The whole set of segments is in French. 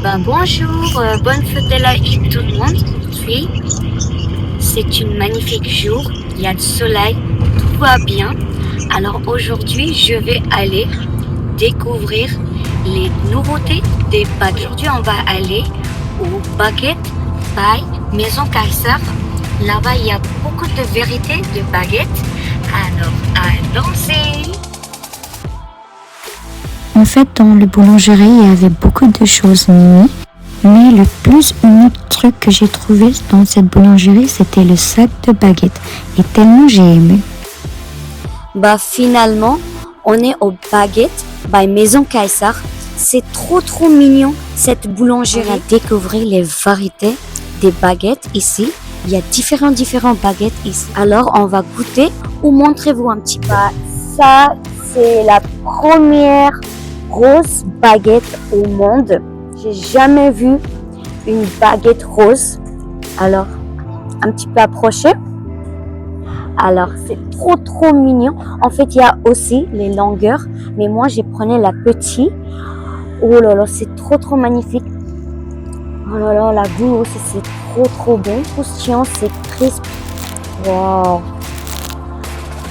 Bonjour, bonne fête de l'Aïd tout le monde. Oui, c'est une magnifique jour, il y a du soleil, tout va bien. Alors aujourd'hui, je vais aller découvrir les nouveautés des baguettes. Aujourd'hui, on va aller aux baguettes by Maison Kaiser. Là-bas, il y a beaucoup de variétés de baguettes. Alors, allons-y! En fait, dans le boulangerie, il y avait beaucoup de choses Mimi. Mais le plus unique truc que j'ai trouvé dans cette boulangerie, c'était le sac de baguettes. Et tellement j'ai aimé. Finalement, on est aux baguettes by Maison Kaiser. C'est trop mignon cette boulangerie. On va découvrir les variétés des baguettes ici. Il y a différentes baguettes ici. Alors, on va goûter ou montrez-vous un petit peu. Ça, c'est la première rose baguette au monde. J'ai jamais vu une baguette rose. Alors, un petit peu approché. Alors, c'est trop mignon. En fait, il y a aussi les longueurs. Mais moi, j'ai pris la petite. Oh là là, c'est trop magnifique. Oh là là, la goût aussi, c'est trop bon. Croustillant, c'est crisp. Wow.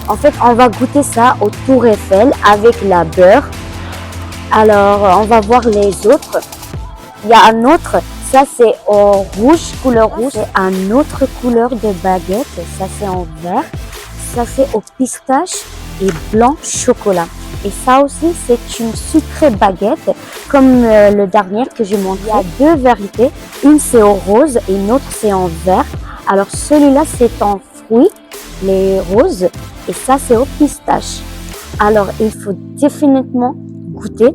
En fait, on va goûter ça au Tour Eiffel avec la beurre. Alors, on va voir les autres. Il y a un autre, ça c'est en rouge, couleur rouge. C'est un autre couleur de baguette, ça c'est en vert. Ça c'est au pistache et blanc chocolat. Et ça aussi, c'est une sucrée baguette, comme le dernier que j'ai montré. Il y a deux variétés, une c'est au rose et une autre c'est en vert. Alors celui-là, c'est en fruits, les roses, et ça c'est au pistache. Alors, il faut définitivement goûter.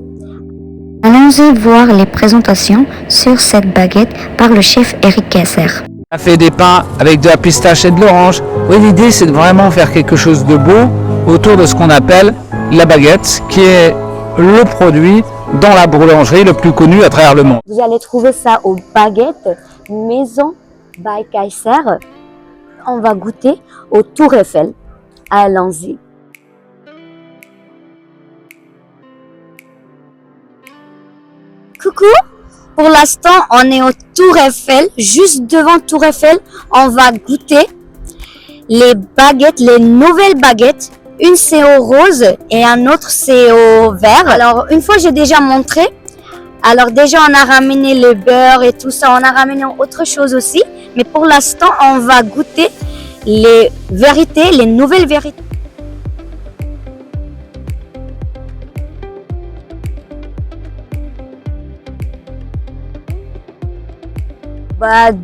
Allons-y voir les présentations sur cette baguette par le chef Eric Kaiser. On a fait des pains avec de la pistache et de l'orange. Oui, l'idée c'est de vraiment faire quelque chose de beau autour de ce qu'on appelle la baguette, qui est le produit dans la boulangerie le plus connu à travers le monde. Vous allez trouver ça aux baguettes Maison by Kaiser. On va goûter au Tour Eiffel. Allons-y. Coucou, pour l'instant on est au Tour Eiffel, juste devant Tour Eiffel. On va goûter les baguettes, les nouvelles baguettes. Une c'est au rose et un autre c'est au vert. Alors une fois j'ai déjà montré. Alors déjà on a ramené le beurre et tout ça, on a ramené autre chose aussi. Mais pour l'instant on va goûter les vérités, les nouvelles vérités.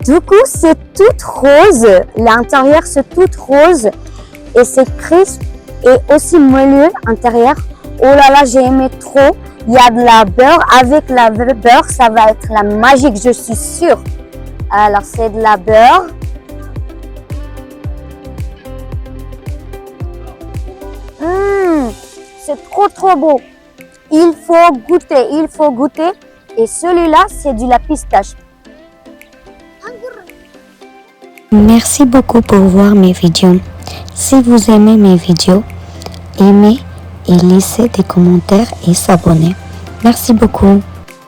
Du coup, c'est tout rose. L'intérieur, c'est tout rose. Et c'est crisp et aussi moelleux intérieur. Oh là là, j'ai aimé trop. Il y a de la beurre. Avec la beurre, ça va être la magique, je suis sûre. Alors, c'est de la beurre. C'est trop beau. Il faut goûter. Et celui-là, c'est de la pistache. Merci beaucoup pour voir mes vidéos. Si vous aimez mes vidéos, aimez et laissez des commentaires et s'abonner. Merci beaucoup.